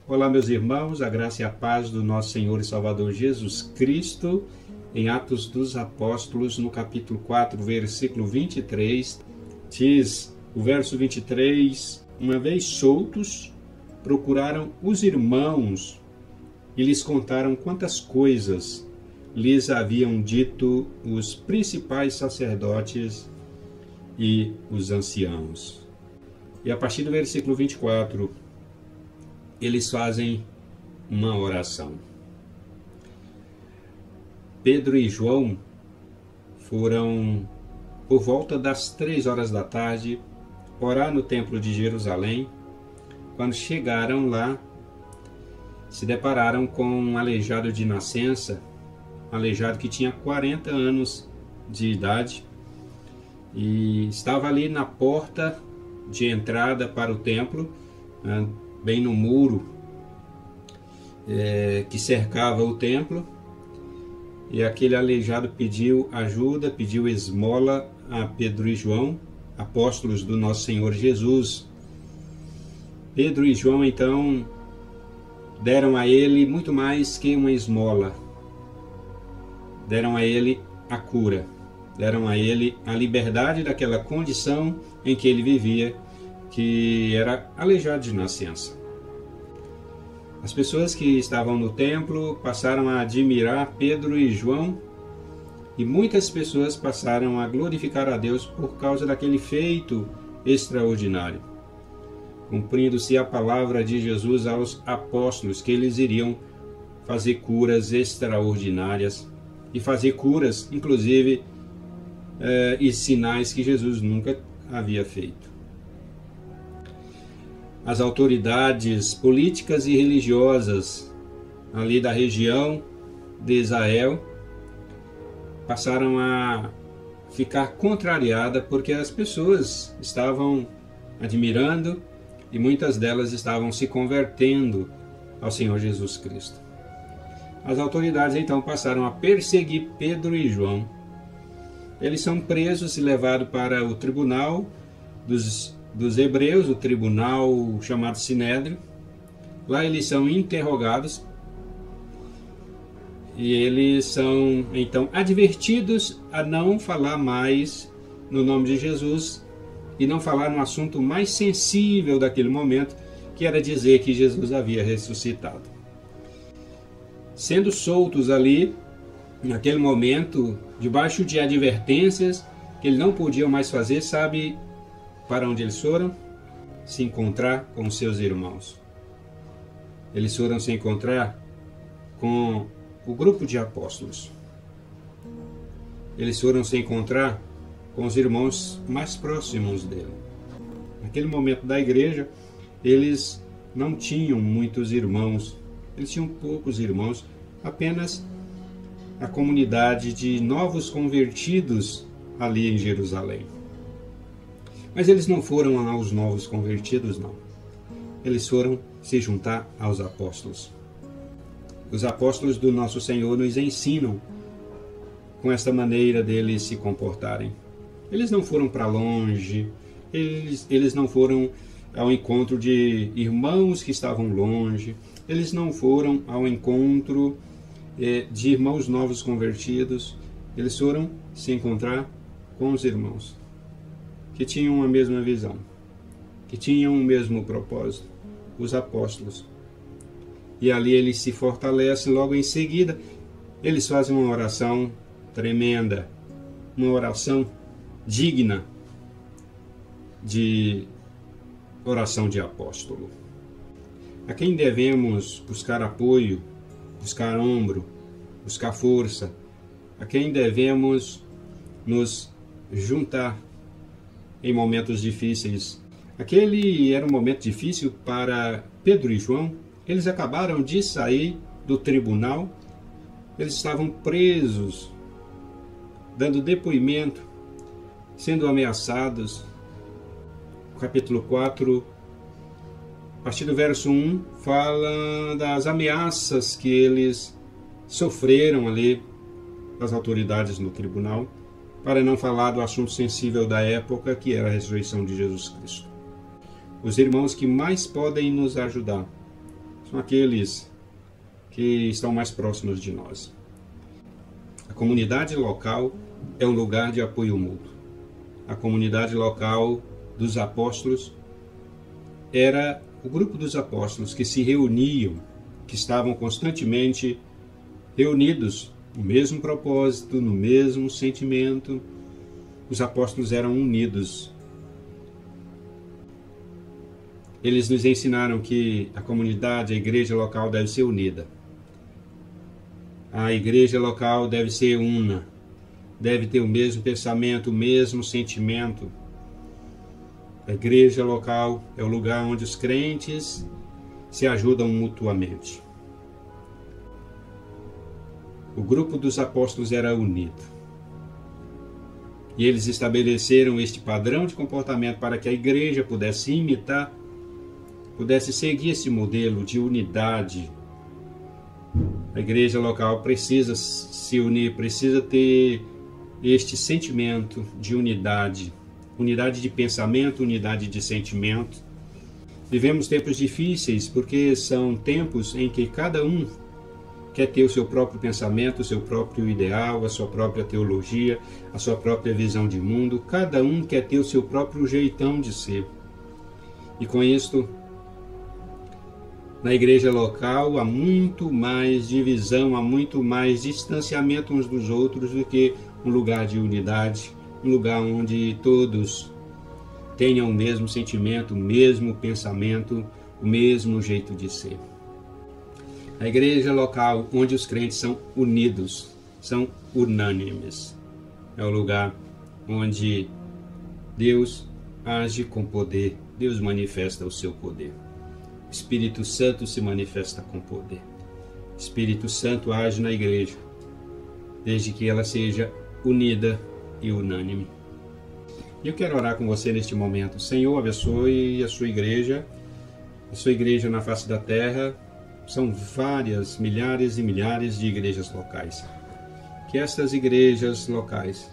Olá, meus irmãos, a graça e a paz do nosso Senhor e Salvador Jesus Cristo, em Atos dos Apóstolos, no capítulo 4, versículo 23, diz o verso 23, uma vez soltos, procuraram os irmãos e lhes contaram quantas coisas lhes haviam dito os principais sacerdotes e os anciãos. E a partir do versículo 24, eles fazem uma oração. Pedro e João foram, por volta das 3 horas da tarde, orar no templo de Jerusalém. Quando chegaram lá, se depararam com um aleijado de nascença, um aleijado que tinha 40 anos de idade, e estava ali na porta de entrada para o templo, bem no muro que cercava o templo, e aquele aleijado pediu ajuda, pediu esmola a Pedro e João, apóstolos do nosso Senhor Jesus. Pedro e João então deram a ele muito mais que uma esmola, deram a ele a cura, deram a ele a liberdade daquela condição em que ele vivia, que era aleijado de nascença. As pessoas que estavam no templo passaram a admirar Pedro e João, e muitas pessoas passaram a glorificar a Deus por causa daquele feito extraordinário, cumprindo-se a palavra de Jesus aos apóstolos, que eles iriam fazer curas extraordinárias, e fazer curas, inclusive, e sinais que Jesus nunca havia feito. As autoridades políticas e religiosas ali da região de Israel passaram a ficar contrariadas, porque as pessoas estavam admirando e muitas delas estavam se convertendo ao Senhor Jesus Cristo. As autoridades então passaram a perseguir Pedro e João. Eles são presos e levados para o tribunal dos hebreus, o tribunal chamado Sinédrio. Lá eles são interrogados e eles são então advertidos a não falar mais no nome de Jesus e não falar no assunto mais sensível daquele momento, que era dizer que Jesus havia ressuscitado. Sendo soltos ali, naquele momento, debaixo de advertências que eles não podiam mais fazer, sabe para onde eles foram? Se encontrar com seus irmãos. Eles foram se encontrar com o grupo de apóstolos. Eles foram se encontrar com os irmãos mais próximos dele. Naquele momento da igreja, eles não tinham muitos irmãos. Eles tinham poucos irmãos, apenas a comunidade de novos convertidos ali em Jerusalém. Mas eles não foram aos novos convertidos, não. Eles foram se juntar aos apóstolos. Os apóstolos do nosso Senhor nos ensinam com esta maneira deles se comportarem. Eles não foram para longe, eles não foram ao encontro de irmãos que estavam longe, eles não foram ao encontro de irmãos novos convertidos, eles foram se encontrar com os irmãos que tinham a mesma visão, que tinham o mesmo propósito, os apóstolos. E ali eles se fortalecem. Logo em seguida, eles fazem uma oração tremenda, uma oração digna de oração de apóstolo. A quem devemos buscar apoio, buscar ombro, buscar força, a quem devemos nos juntar em momentos difíceis. Aquele era um momento difícil para Pedro e João. Eles acabaram de sair do tribunal, eles estavam presos, dando depoimento, sendo ameaçados. O capítulo 4, a partir do verso 1, fala das ameaças que eles sofreram ali das autoridades no tribunal, para não falar do assunto sensível da época, que era a ressurreição de Jesus Cristo. Os irmãos que mais podem nos ajudar são aqueles que estão mais próximos de nós. A comunidade local é um lugar de apoio mútuo. A comunidade local dos apóstolos era o grupo dos apóstolos que se reuniam, que estavam constantemente reunidos no mesmo propósito, no mesmo sentimento. Os apóstolos eram unidos. Eles nos ensinaram que a comunidade, a igreja local deve ser unida. A igreja local deve ser una, deve ter o mesmo pensamento, o mesmo sentimento. A igreja local é o lugar onde os crentes se ajudam mutuamente. O grupo dos apóstolos era unido. E eles estabeleceram este padrão de comportamento para que a igreja pudesse imitar, pudesse seguir esse modelo de unidade. A igreja local precisa se unir, precisa ter este sentimento de unidade. Unidade de pensamento, unidade de sentimento. Vivemos tempos difíceis porque são tempos em que cada um quer ter o seu próprio pensamento, o seu próprio ideal, a sua própria teologia, a sua própria visão de mundo. Cada um quer ter o seu próprio jeitão de ser. E com isto, na igreja local há muito mais divisão, há muito mais distanciamento uns dos outros do que um lugar de unidade, um lugar onde todos tenham o mesmo sentimento, o mesmo pensamento, o mesmo jeito de ser. A igreja local onde os crentes são unidos, são unânimes. É o lugar onde Deus age com poder, Deus manifesta o seu poder. O Espírito Santo se manifesta com poder. O Espírito Santo age na igreja, desde que ela seja unida e unânime. E eu quero orar com você neste momento. Senhor, abençoe a sua igreja na face da terra. São várias, milhares e milhares de igrejas locais. Que estas igrejas locais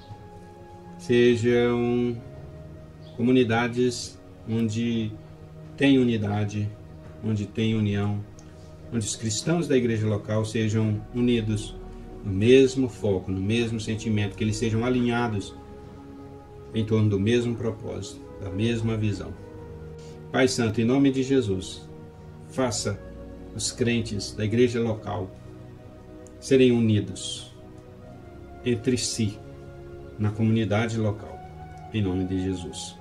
sejam comunidades onde tem unidade, onde tem união, onde os cristãos da igreja local sejam unidos no mesmo foco, no mesmo sentimento, que eles sejam alinhados em torno do mesmo propósito, da mesma visão. Pai Santo, em nome de Jesus, faça os crentes da igreja local serem unidos entre si na comunidade local, em nome de Jesus.